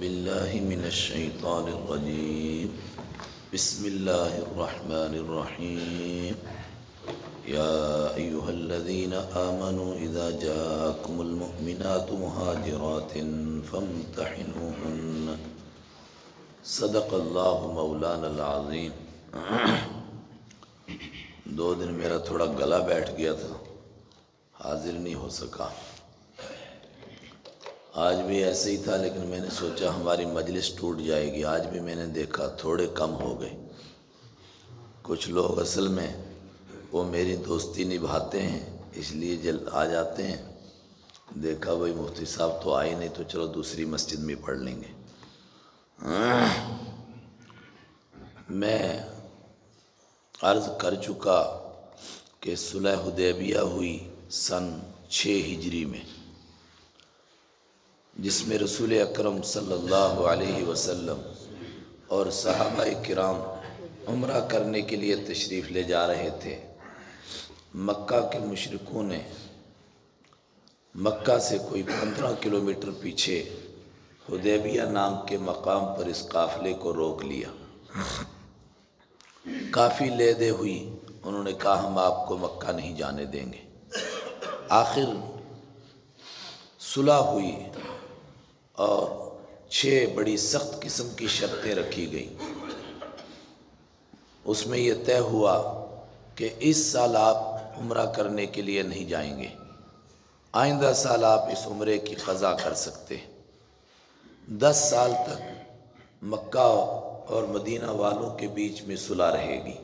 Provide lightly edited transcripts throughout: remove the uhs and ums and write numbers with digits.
باللہ من الشیطان الرجیم بسم اللہ الرحمن الرحیم یا ایہا الذین آمنوا اذا جاءکم المؤمنات مہاجرات فامتحنوہن صدق اللہ مولانا العظیم۔ 2 دن میرا تھوڑا گلا بیٹھ گیا تھا، حاضر نہیں ہو سکا۔ آج بھی ایسے ہی تھا، لیکن میں نے سوچا ہماری مجلس ٹوٹ جائے گی۔ آج بھی میں نے دیکھا تھوڑے کم ہو گئے۔ کچھ لوگ اصل میں وہ میری دوستی نبھاتے ہیں، اس لیے جلد آ جاتے ہیں۔ دیکھا بھائی مفتی صاحب تو آئے نہیں، تو چلو دوسری مسجد میں پڑھ لیں گے۔ میں عرض کر چکا کہ صلح حدیبیہ ہوئی سن 6 ہجری میں، جس میں رسول اکرم صلی اللہ علیہ وسلم اور صحابہ کرام عمرہ کرنے کے لیے تشریف لے جا رہے تھے۔ مکہ کے مشرکوں نے مکہ سے کوئی 15 کلومیٹر پیچھے حدیبیہ نام کے مقام پر اس قافلے کو روک لیا۔ کافی لے دے ہوئی، انہوں نے کہا ہم آپ کو مکہ نہیں جانے دیں گے۔ آخر صلح ہوئی اور 6 بڑی سخت قسم کی شرطیں رکھی گئیں۔ اس میں یہ طے ہوا کہ اس سال آپ عمرہ کرنے کے لیے نہیں جائیں گے، آئندہ سال آپ اس عمرے کی قضا کر سکتے ہیں۔ 10 سال تک مکہ اور مدینہ والوں کے بیچ میں صلح رہے گی۔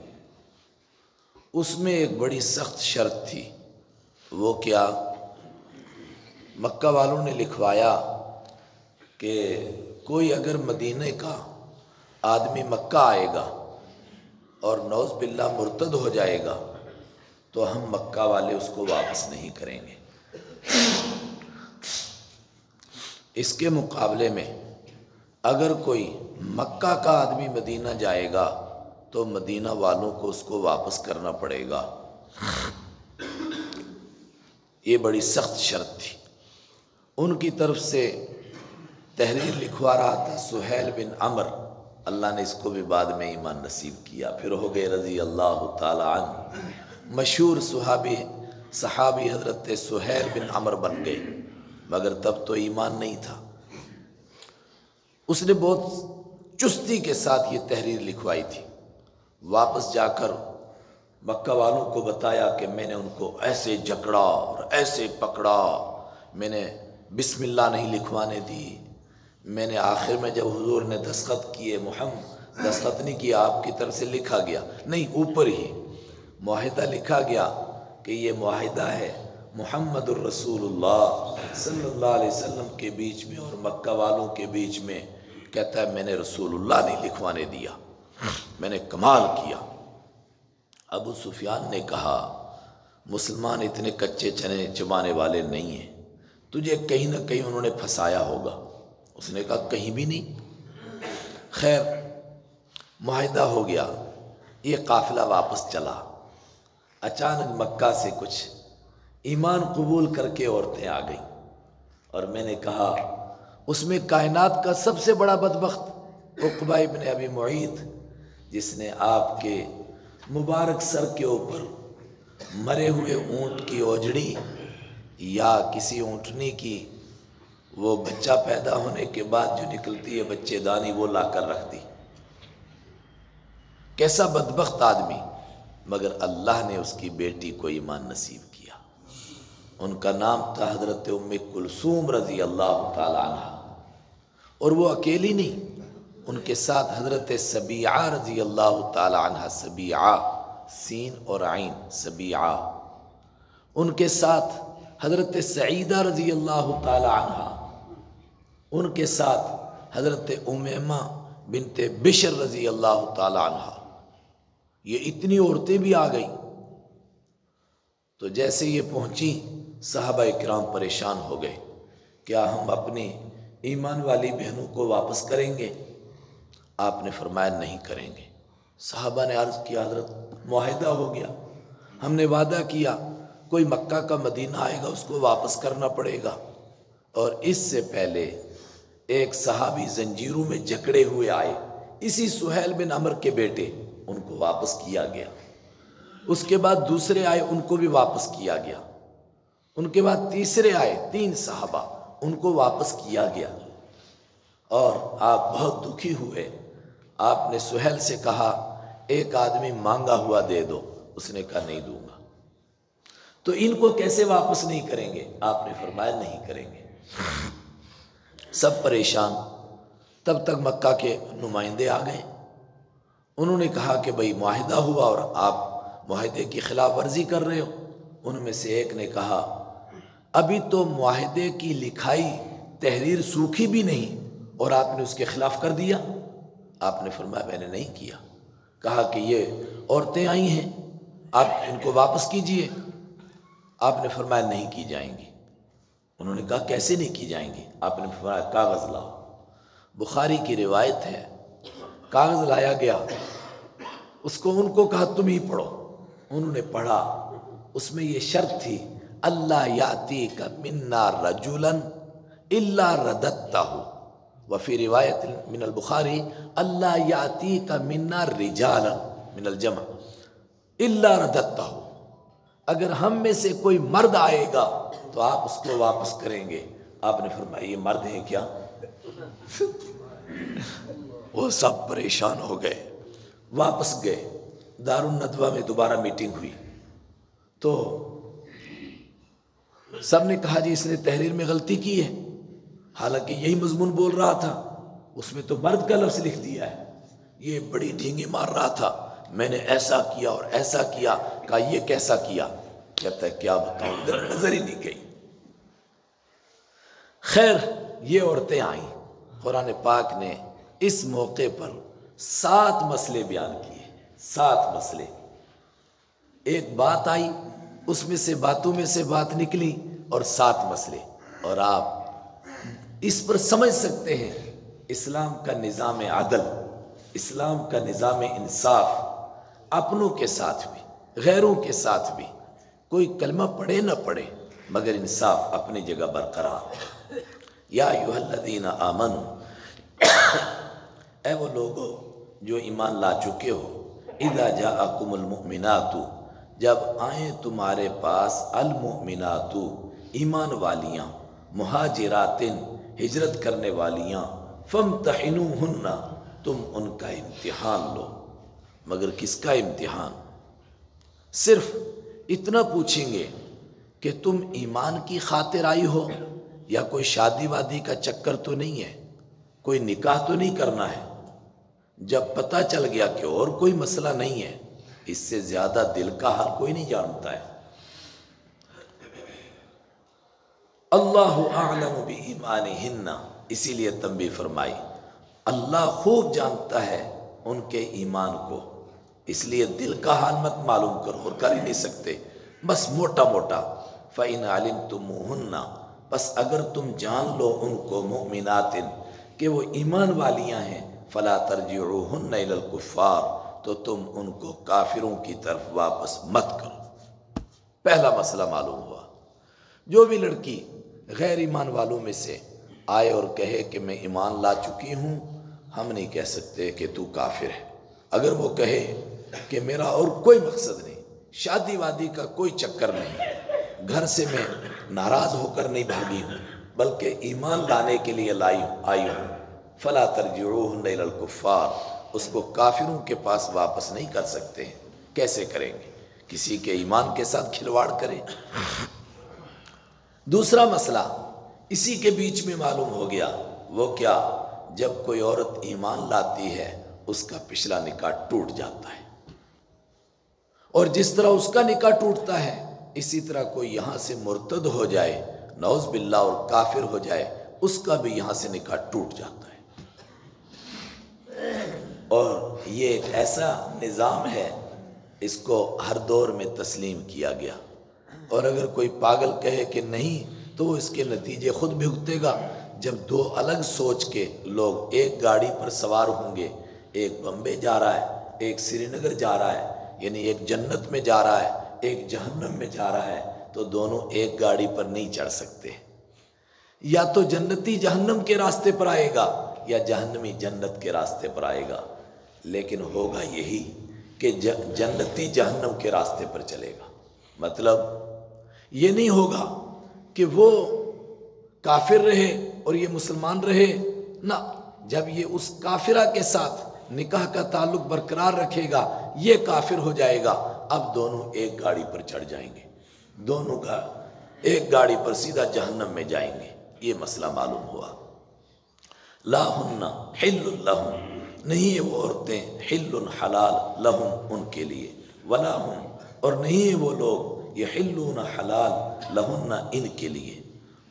اس میں ایک بڑی سخت شرط تھی، وہ کیا؟ مکہ والوں نے لکھوایا کہ کوئی اگر مدینہ کا آدمی مکہ آئے گا اور نعوذ باللہ مرتد ہو جائے گا تو ہم مکہ والے اس کو واپس نہیں کریں گے۔ اس کے مقابلے میں اگر کوئی مکہ کا آدمی مدینہ جائے گا تو مدینہ والوں کو اس کو واپس کرنا پڑے گا۔ یہ بڑی سخت شرط تھی۔ ان کی طرف سے تحریر لکھوا رہا تھا سہیل بن عمر، اللہ نے اس کو بھی بعد میں ایمان نصیب کیا، پھر ہو گئے رضی اللہ تعالی عنہ، مشہور صحابی حضرت سہیل بن عمر بن گئے، مگر تب تو ایمان نہیں تھا۔ اس نے بہت چستی کے ساتھ یہ تحریر لکھوائی تھی۔ واپس جا کر مکہ والوں کو بتایا کہ میں نے ان کو ایسے جکڑا اور ایسے پکڑا، میں نے بسم اللہ نہیں لکھوانے دی، میں نے آخر میں جب حضور نے دستخط کیے، محمد دستخط نہیں کیا، آپ کی طرف سے لکھا گیا، نہیں اوپر ہی معاہدہ لکھا گیا کہ یہ معاہدہ ہے محمد الرسول اللہ صلی اللہ علیہ وسلم کے بیچ میں اور مکہ والوں کے بیچ میں۔ کہتا ہے میں نے رسول اللہ نہیں لکھوانے دیا، میں نے کمال کیا۔ ابو سفیان نے کہا مسلمان اتنے کچے چنے چبانے والے نہیں ہیں، تجھے کہیں نہ کہیں انہوں نے پھنسایا ہوگا۔ اس نے کہا کہیں بھی نہیں۔ خیر معاہدہ ہو گیا، یہ قافلہ واپس چلا۔ اچانک مکہ سے کچھ ایمان قبول کر کے عورتیں آ گئیں، اور میں نے کہا اس میں کائنات کا سب سے بڑا بدبخت عقبہ ابن ابی معیط، جس نے آپ کے مبارک سر کے اوپر مرے ہوئے اونٹ کی اوجڑی یا کسی اونٹنی کی وہ بچہ پیدا ہونے کے بعد جو نکلتی ہے بچے دانی، وہ لا کر رکھ دی۔ کیسا بدبخت آدمی، مگر اللہ نے اس کی بیٹی کو ایمان نصیب کیا۔ ان کا نام تھا حضرت ام کلثوم رضی اللہ تعالی عنہ، اور وہ اکیلی نہیں، ان کے ساتھ حضرت سبیعہ رضی اللہ تعالی عنہ، سبیعہ سین اور عین سبیعہ، ان کے ساتھ حضرت سعیدہ رضی اللہ تعالی عنہ، ان کے ساتھ حضرت امیمہ بنت بشر رضی اللہ تعالی عنہ۔ یہ اتنی عورتیں بھی آ گئیں۔ تو جیسے یہ پہنچی صحابہ کرام پریشان ہو گئے، کیا ہم اپنی ایمان والی بہنوں کو واپس کریں گے؟ آپ نے فرمایا نہیں کریں گے۔ صحابہ نے عرض کیا حضرت معاہدہ ہو گیا، ہم نے وعدہ کیا کوئی مکہ کا مدینہ آئے گا اس کو واپس کرنا پڑے گا، اور اس سے پہلے ایک صحابی زنجیروں میں جکڑے ہوئے آئے، اسی سہیل بن عمر کے بیٹے، ان کو واپس کیا گیا۔ اس کے بعد دوسرے آئے، ان کو بھی واپس کیا گیا۔ ان کے بعد تیسرے آئے، 3 صحابہ، ان کو واپس کیا گیا۔ اور آپ بہت دکھی ہوئے۔ آپ نے سہیل سے کہا ایک آدمی مانگا ہوا دے دو، اس نے کہا نہیں دوں گا۔ تو ان کو کیسے واپس نہیں کریں گے؟ آپ نے فرمایا نہیں کریں گے۔ سب پریشان۔ تب تک مکہ کے نمائندے آ گئے۔ انہوں نے کہا کہ بھئی معاہدہ ہوا اور آپ معاہدے کی خلاف ورزی کر رہے ہو۔ ان میں سے ایک نے کہا ابھی تو معاہدے کی لکھائی تحریر سوکھی بھی نہیں اور آپ نے اس کے خلاف کر دیا۔ آپ نے فرمایا میں نے نہیں کیا۔ کہا کہ یہ عورتیں آئی ہیں، آپ ان کو واپس کیجئے۔ آپ نے فرمایا نہیں کی جائیں گی۔ انہوں نے کہا کیسے نہیں کی جائیں گی؟ آپ نے فرمایا کاغذ لاؤ۔ بخاری کی روایت ہے، کاغذ لایا گیا، اس کو ان کو کہا تم ہی پڑھو۔ انہوں نے پڑھا، اس میں یہ شرط تھی اللہ یاتیک منا رجلا الا رددتہ، وفی روایت من البخاری اللہ یاتیک منا رجالا من الجمع الا رددتہ، اگر ہم میں سے کوئی مرد آئے گا تو آپ اس کو واپس کریں گے۔ آپ نے فرمایا یہ مرد ہیں کیا؟ وہ سب پریشان ہو گئے، واپس گئے۔ دارالندوہ میں دوبارہ میٹنگ ہوئی تو سب نے کہا جی اس نے تحریر میں غلطی کی ہے، حالانکہ یہی مضمون بول رہا تھا، اس میں تو مرد کا لفظ لکھ دیا ہے۔ یہ بڑی ڈھینگے مار رہا تھا، میں نے ایسا کیا اور ایسا کیا۔ کہا یہ کیسا کیا؟ کہتا ہے کیا بتاؤں، ادھر نظر ہی نہیں گئی۔ خیر یہ عورتیں آئیں، قرآن پاک نے اس موقع پر 7 مسئلے بیان کیے۔ 7 مسئلے، ایک بات آئی، اس میں سے باتوں میں سے بات نکلی اور 7 مسئلے۔ اور آپ اس پر سمجھ سکتے ہیں اسلام کا نظام عدل، اسلام کا نظام انصاف، اپنوں کے ساتھ بھی غیروں کے ساتھ بھی، کوئی کلمہ پڑھے نہ پڑھے مگر انصاف اپنی جگہ برقرار۔ یا ایھا الذین آمنوا، اے وہ لوگو جو ایمان لا چکے ہو، اذا جاءکم المؤمنات، جب آئیں تمہارے پاس المؤمنات ایمان والیاں، مہاجرات ہجرت کرنے والیاں، فامتحنوہن، تم ان کا امتحان لو۔ مگر کس کا امتحان؟ صرف اتنا پوچھیں گے کہ تم ایمان کی خاطر آئی ہو یا کوئی شادی وادی کا چکر تو نہیں ہے، کوئی نکاح تو نہیں کرنا ہے؟ جب پتہ چل گیا کہ اور کوئی مسئلہ نہیں ہے، اس سے زیادہ دل کا حال کوئی نہیں جانتا ہے۔ اللہ اعلم بایمانہن، اسی لیے تنبیہ فرمائی اللہ خوب جانتا ہے ان کے ایمان کو، اس لیے دل کا حال مت معلوم کرو، اور کر ہی نہیں سکتے، بس موٹا موٹا۔ فَإِنْ عَلِمْتُمُوهُنَّ، بس اگر تم جان لو ان کو، مؤمنات کہ وہ ایمان والیاں ہیں، فَلَا تَرْجِعُوهُنَّ إِلَى الْكُفَّارِ، تو تم ان کو کافروں کی طرف واپس مت کرو۔ پہلا مسئلہ معلوم ہوا۔ جو بھی لڑکی غیر ایمان والوں میں سے آئے اور کہے کہ میں ایمان لا چکی ہوں، ہم نہیں کہہ سکتے کہ تو کافر ہے۔ اگر وہ کہے کہ میرا اور کوئی مقصد نہیں، شادی وادی کا کوئی چکر نہیں، گھر سے میں ناراض ہو کر نہیں بھاگی ہوں بلکہ ایمان لانے کے لیے آئی ہوں، فلا ترجعوہن الی الکفار، اس کو کافروں کے پاس واپس نہیں کر سکتے ہیں۔ کیسے کریں گے؟ کسی کے ایمان کے ساتھ کھلواڑ کریں۔ دوسرا مسئلہ اسی کے بیچ میں معلوم ہو گیا، وہ کیا؟ جب کوئی عورت ایمان لاتی ہے اس کا پچھلا نکاح ٹوٹ جاتا ہے، اور جس طرح اس کا نکاح ٹوٹتا ہے اسی طرح کوئی یہاں سے مرتد ہو جائے، نعوذ باللہ، اور کافر ہو جائے، اس کا بھی یہاں سے نکاح ٹوٹ جاتا ہے۔ اور یہ ایک ایسا نظام ہے، اس کو ہر دور میں تسلیم کیا گیا، اور اگر کوئی پاگل کہے کہ نہیں تو وہ اس کے نتیجے خود بھگتے گا۔ جب 2 الگ سوچ کے لوگ ایک گاڑی پر سوار ہوں گے، ایک بمبے جا رہا ہے، ایک سری نگر جا رہا ہے، یعنی ایک جنت میں جا رہا ہے، ایک جہنم میں جا رہا ہے، تو دونوں ایک گاڑی پر نہیں چڑھ سکتے۔ یا تو جنتی جہنم کے راستے پر آئے گا یا جہنمی جنت کے راستے پر آئے گا، لیکن ہوگا یہی کہ جنتی جہنم کے راستے پر چلے گا۔ مطلب یہ نہیں ہوگا کہ وہ کافر رہے اور یہ مسلمان رہے، نہ، جب یہ اس کافرہ کے ساتھ نکاح کا تعلق برقرار رکھے گا یہ کافر ہو جائے گا، اب دونوں ایک گاڑی پر چڑھ جائیں گے، دونوں کا ایک گاڑی پر سیدھا جہنم میں جائیں گے۔ یہ مسئلہ معلوم ہوا۔ لا ہن حل لہم، نہیں وہ عورتیں حل حلال لہم ان کے لیے، ولا ہم، اور نہیں وہ لوگ یحلون حلال لہن ان کے لیے،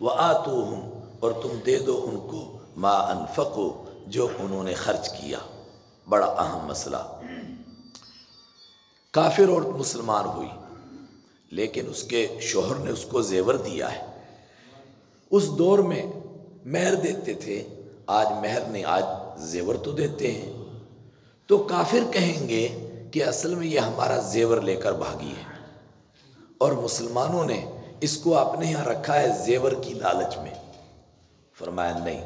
وآتوہم، اور تم دے دو ان کو ما انفقو جو انہوں نے خرچ کیا۔ بڑا اہم مسئلہ، کافر عورت مسلمان ہوئی لیکن اس کے شوہر نے اس کو زیور دیا ہے۔ اس دور میں مہر دیتے تھے، آج مہر نہیں، آج زیور تو دیتے ہیں، تو کافر کہیں گے کہ اصل میں یہ ہمارا زیور لے کر بھاگی ہے، اور مسلمانوں نے اس کو اپنے یہاں رکھا ہے زیور کی لالچ میں۔ فرمایا نہیں،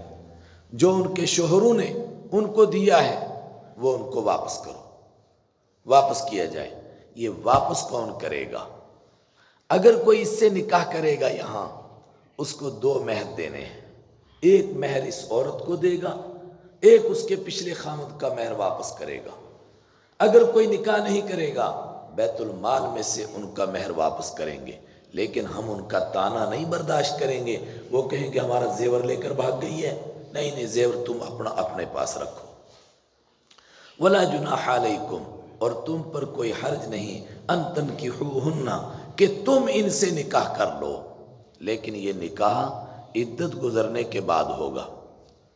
جو ان کے شوہروں نے ان کو دیا ہے وہ ان کو واپس کرو، واپس کیا جائے۔ یہ واپس کون کرے گا؟ اگر کوئی اس سے نکاح کرے گا یہاں، اس کو 2 مہر دینے ہیں، ایک مہر اس عورت کو دے گا، ایک اس کے پچھلے خامد کا مہر واپس کرے گا۔ اگر کوئی نکاح نہیں کرے گا، بیت المال میں سے ان کا مہر واپس کریں گے، لیکن ہم ان کا طعنہ نہیں برداشت کریں گے۔ وہ کہیں گے ہمارا زیور لے کر بھاگ گئی ہے، نہیں زیور تم اپنے پاس رکھو۔ ولا جناح علیکم، اور تم پر کوئی حرج نہیں، ان تنکحوہن، کہ تم ان سے نکاح کر لو، لیکن یہ نکاح عدت گزرنے کے بعد ہوگا۔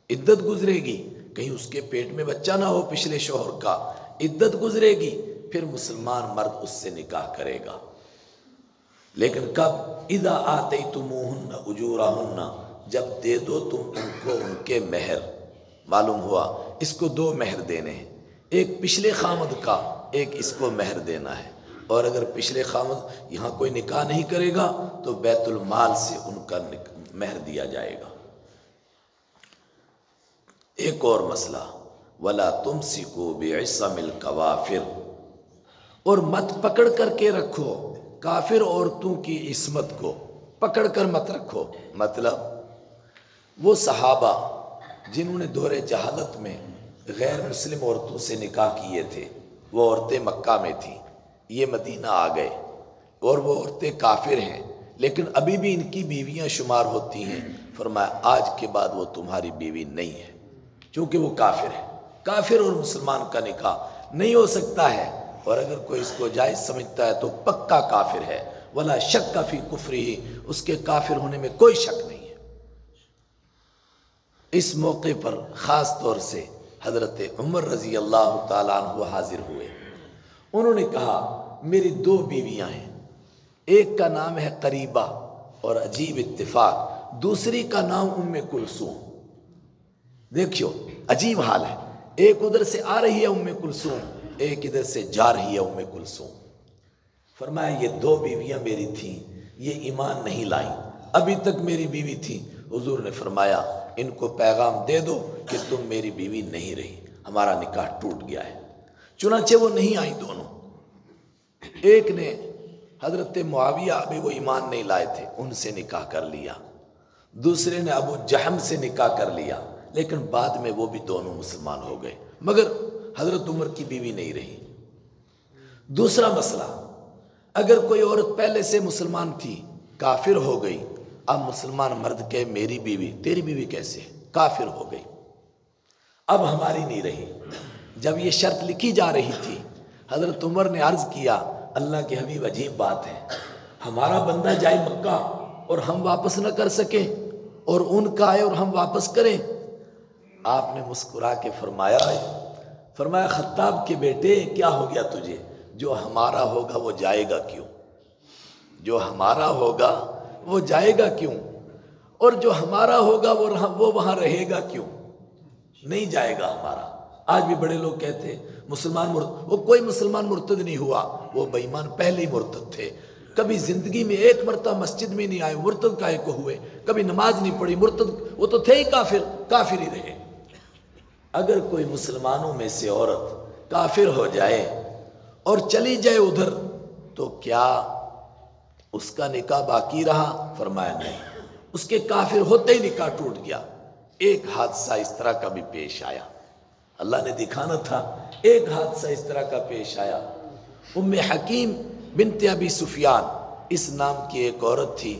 عدت گزرے گی، کہیں اس کے پیٹ میں بچہ نہ ہو پچھلے شوہر کا، عدت گزرے گی، پھر مسلمان مرد اس سے نکاح کرے گا۔ لیکن کب؟ اذا آتیتموہن اجورہن، جب دے دو تم ان کو ان کے مہر۔ معلوم ہوا اس کو 2 مہر دینے ہیں، ایک پچھلے خامد کا، ایک اس کو مہر دینا ہے، اور اگر پچھلے خامد یہاں کوئی نکاح نہیں کرے گا تو بیت المال سے ان کا مہر دیا جائے گا۔ ایک اور مسئلہ، ولا تمسکوا بعصم الکوافر، اور مت پکڑ کر کے رکھو کافر عورتوں کی عصمت کو، پکڑ کر مت رکھو۔ مطلب وہ صحابہ جنہوں نے دور جہالت میں غیر مسلم عورتوں سے نکاح کیے تھے، وہ عورتیں مکہ میں تھیں، یہ مدینہ آ گئے، اور وہ عورتیں کافر ہیں لیکن ابھی بھی ان کی بیویاں شمار ہوتی ہیں۔ فرمایا آج کے بعد وہ تمہاری بیوی نہیں ہے، چونکہ وہ کافر ہے۔ کافر اور مسلمان کا نکاح نہیں ہو سکتا ہے، اور اگر کوئی اس کو جائز سمجھتا ہے تو پکا کافر ہے۔ ولا شک فی کفرہ، اس کے کافر ہونے میں کوئی شک نہیں ہے۔ اس موقع پر خاص طور سے حضرت عمر رضی اللہ تعالیٰ عنہ حاضر ہوئے۔ انہوں نے کہا میری 2 بیویاں ہیں، ایک کا نام ہے قریبہ، اور عجیب اتفاق دوسری کا نام ام کلثوم۔ دیکھو عجیب حال ہے، ایک ادھر سے آ رہی ہے ام کلثوم، ایک ادھر سے جا رہی ہے ام کلثوم۔ فرمایا یہ 2 بیویاں میری تھیں، یہ ایمان نہیں لائیں، ابھی تک میری بیوی تھی۔ حضور نے فرمایا ان کو پیغام دے دو کہ تم میری بیوی نہیں رہی، ہمارا نکاح ٹوٹ گیا ہے۔ چنانچہ وہ نہیں آئیں دونوں۔ ایک نے حضرت معاویہ، ابھی وہ ایمان نہیں لائے تھے، ان سے نکاح کر لیا، دوسرے نے ابو جہم سے نکاح کر لیا، لیکن بعد میں وہ بھی دونوں مسلمان ہو گئے، مگر حضرت عمر کی بیوی نہیں رہی۔ دوسرا مسئلہ، اگر کوئی عورت پہلے سے مسلمان تھی، کافر ہو گئی، اب مسلمان مرد کہے میری بیوی، تیری بیوی کیسے؟ کافر ہو گئی، اب ہماری نہیں رہی۔ جب یہ شرط لکھی جا رہی تھی، حضرت عمر نے عرض کیا اللہ کے حبیب عجیب بات ہے، ہمارا بندہ جائے مکہ اور ہم واپس نہ کر سکیں، اور ان کا آئے اور ہم واپس کریں۔ آپ نے مسکرا کے فرمایا خطاب کے بیٹے کیا ہو گیا تجھے؟ جو ہمارا ہوگا وہ جائے گا کیوں؟ جو ہمارا ہوگا وہ جائے گا کیوں؟ اور جو ہمارا ہوگا وہ وہاں رہے گا کیوں؟ نہیں جائے گا ہمارا۔ آج بھی بڑے لوگ کہتے ہیں مسلمان مرتد، وہ کوئی مسلمان مرتد نہیں ہوا، وہ بے ایمان پہلے ہی مرتد تھے۔ کبھی زندگی میں ایک مرتبہ مسجد میں نہیں آئے، مرتد کاہے کو ہوئے، کبھی نماز نہیں پڑھی، مرتد، وہ تو تھے ہی کافر، کافر ہی رہے۔ اگر کوئی مسلمانوں میں سے عورت کافر ہو جائے اور چلی جائے ادھر، تو کیا اس کا نکاح باقی رہا؟ فرمایا نہیں، اس کے کافر ہوتے ہی نکاح ٹوٹ گیا۔ ایک حادثہ اس طرح کا بھی پیش آیا، اللہ نے دکھانا تھا، ایک حادثہ اس طرح کا پیش آیا۔ ام حکیم بنت ابی سفیان اس نام کی ایک عورت تھی،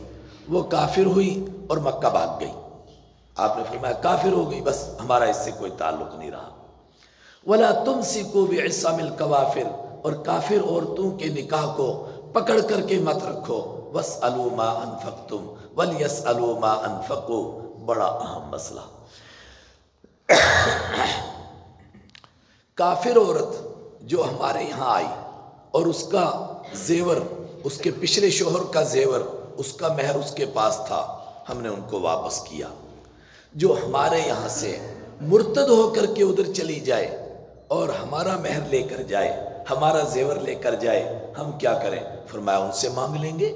وہ کافر ہوئی اور مکہ بھاگ گئی۔ آپ نے فرمایا کافر ہو گئی، بس ہمارا اس سے کوئی تعلق نہیں رہا۔ وَلَا تُمْسِكُوا بِعِصَمِ الْكَوَافِرِ، اور کافر عورتوں کے نکاح کو پکڑ کر کے مت رکھو۔ وَاسْأَلُوا مَا أَنفَقْتُمْ وَلْيَسْأَلُوا مَا أَنفَقُوا، بڑا اہم مسئلہ۔ کافر عورت جو ہمارے یہاں آئی اور اس کا زیور، اس کے پچھلے شوہر کا زیور، اس کا مہر اس کے پاس تھا، ہم نے ان کو واپس کیا۔ جو ہمارے یہاں سے مرتد ہو کر کے ادھر چلی جائے اور ہمارا مہر لے کر جائے، ہمارا زیور لے کر جائے، ہم کیا کریں؟ فرمایا ان سے مانگ لیں گے۔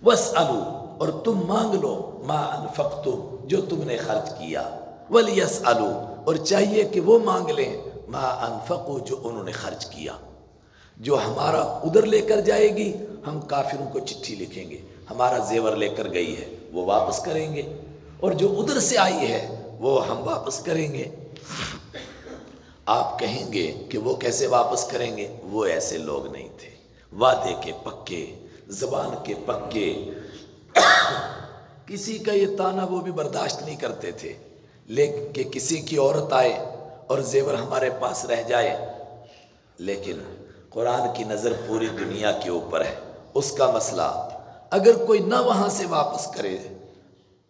وَاسْأَلُوا، اور تم مانگ لو، مَا أَنفَقْتُمْ، جو تم نے خرچ کیا۔ وَلْيَسْأَلُوا، اور چاہیے کہ وہ مانگ لیں، مَا أَنفَقُوا، جو انہوں نے خرچ کیا۔ جو ہمارا ادھر لے کر جائے گی، ہم کافروں کو چٹھی لکھیں گے، ہمارا زیور لے کر گئی ہے، وہ واپس کریں گے، اور جو ادھر سے آئی ہے وہ ہم واپس کریں گے۔ آپ کہیں گے کہ وہ کیسے واپس کریں گے؟ وہ ایسے لوگ نہیں تھے، وعدے کے پکے، زبان کے پکے، کسی کا یہ تانا وہ بھی برداشت نہیں کرتے تھے، لیکن کہ کسی کی عورت آئے اور زیور ہمارے پاس رہ جائے۔ لیکن قرآن کی نظر پوری دنیا کے اوپر ہے، اس کا مسئلہ اگر کوئی نہ وہاں سے واپس کرے،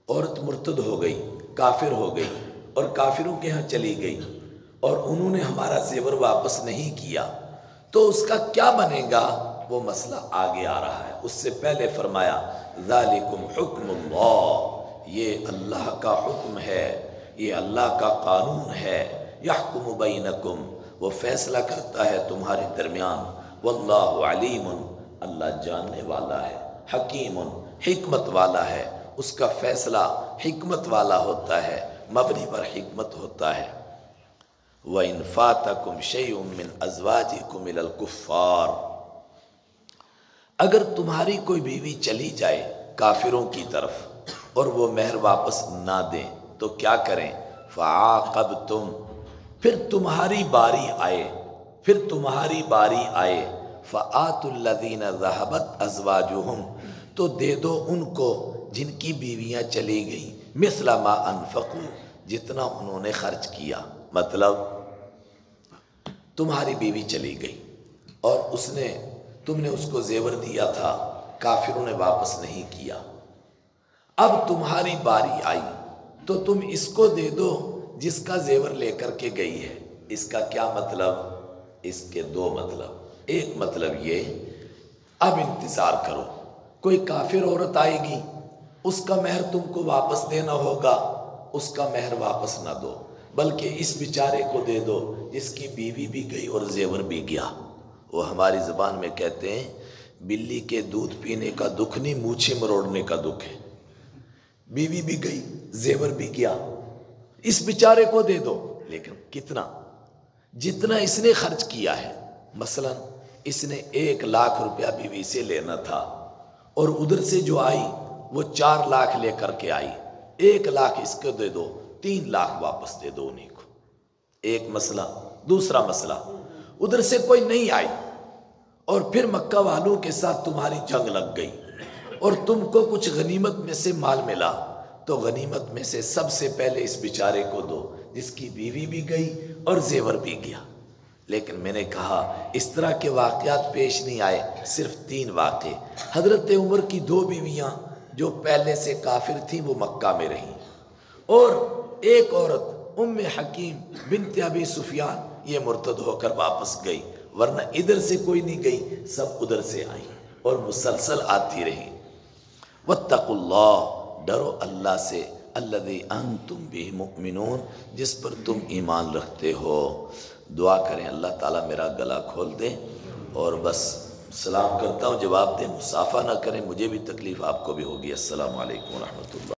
عورت مرتد ہو گئی، کافر ہو گئی اور کافروں کے ہاں چلی گئی اور انہوں نے ہمارا زیور واپس نہیں کیا، تو اس کا کیا بنے گا؟ وہ مسئلہ آگے آ رہا ہے۔ اس سے پہلے فرمایا ذالکم حکم اللہ، یہ اللہ کا حکم ہے، یہ اللہ کا قانون ہے۔ یحکم بینکم، وہ فیصلہ کرتا ہے تمہارے درمیان۔ واللہ علیم، اللہ جاننے والا ہے، حکیم، حکمت والا ہے، اس کا فیصلہ حکمت والا ہوتا ہے، مبنی پر حکمت ہوتا ہے۔ وَإِنْ فَاتَكُمْ شَيْءٌ مِّنْ أَزْوَاجِكُمْ إِلَى الْكُفَّارِ، اگر تمہاری کوئی بیوی چلی جائے کافروں کی طرف اور وہ مہر واپس نہ دیں تو کیا کریں؟ فَعَاقَبْتُمْ، پھر تمہاری باری آئے، پھر تمہاری باری آئے، فَآتُوا الَّذِينَ ذَهَبَتْ أَزْوَاجُهُمْ، تو دے دو ان کو جن کی بیویاں چلی گئیں، مثل ما انفقوا، جتنا انہوں نے خرچ کیا۔ مطلب تمہاری بیوی چلی گئی اور تم نے اس کو زیور دیا تھا، کافروں نے واپس نہیں کیا، اب تمہاری باری آئی تو تم اس کو دے دو جس کا زیور لے کر کے گئی ہے۔ اس کا کیا مطلب؟ اس کے دو مطلب۔ ایک مطلب یہ، اب انتظار کرو، کوئی کافر عورت آئے گی، اس کا مہر تم کو واپس دینا ہوگا، اس کا مہر واپس نہ دو، بلکہ اس بیچارے کو دے دو جس کی بیوی بھی گئی اور زیور بھی گیا۔ وہ ہماری زبان میں کہتے ہیں بلی کے دودھ پینے کا دکھ نہیں، مونچھیں مروڑنے کا دکھ ہے۔ بیوی بھی گئی، زیور بھی گیا، اس بیچارے کو دے دو۔ لیکن کتنا؟ جتنا اس نے خرچ کیا ہے۔ مثلا اس نے 1,00,000 روپیہ بیوی سے لینا تھا اور ادھر سے جو آئی وہ 4 لاکھ لے کر کے آئی، 1,00,000 اس کو دے دو، 3 لاکھ واپس دے دو انہیں کو۔ ایک مسئلہ۔ دوسرا مسئلہ، ادھر سے کوئی نہیں آئی اور پھر مکہ والوں کے ساتھ تمہاری جنگ لگ گئی اور تم کو کچھ غنیمت میں سے مال ملا، تو غنیمت میں سے سب سے پہلے اس بیچارے کو دو جس کی بیوی بھی گئی اور زیور بھی گیا۔ لیکن میں نے کہا اس طرح کے واقعات پیش نہیں آئے، صرف 3 واقعے۔ حضرت عمر کی 2 بیویاں جو پہلے سے کافر تھیں وہ مکہ میں رہیں، اور ایک عورت ام حکیم بنت ابی سفیان یہ مرتد ہو کر واپس گئی، ورنہ ادھر سے کوئی نہیں گئی، سب ادھر سے آئیں اور مسلسل آتی رہیں۔ واتقوا اللہ، ڈرو اللہ سے، الذی انتم بہ مؤمنون، جس پر تم ایمان رکھتے ہو۔ دعا کریں اللہ تعالیٰ میرا گلا کھول دے اور بس سلام کرتا ہوں، جواب دیں، مصافحہ نہ کریں، مجھے بھی تکلیف آپ کو بھی ہوگی۔ السلام علیکم ورحمۃ اللہ۔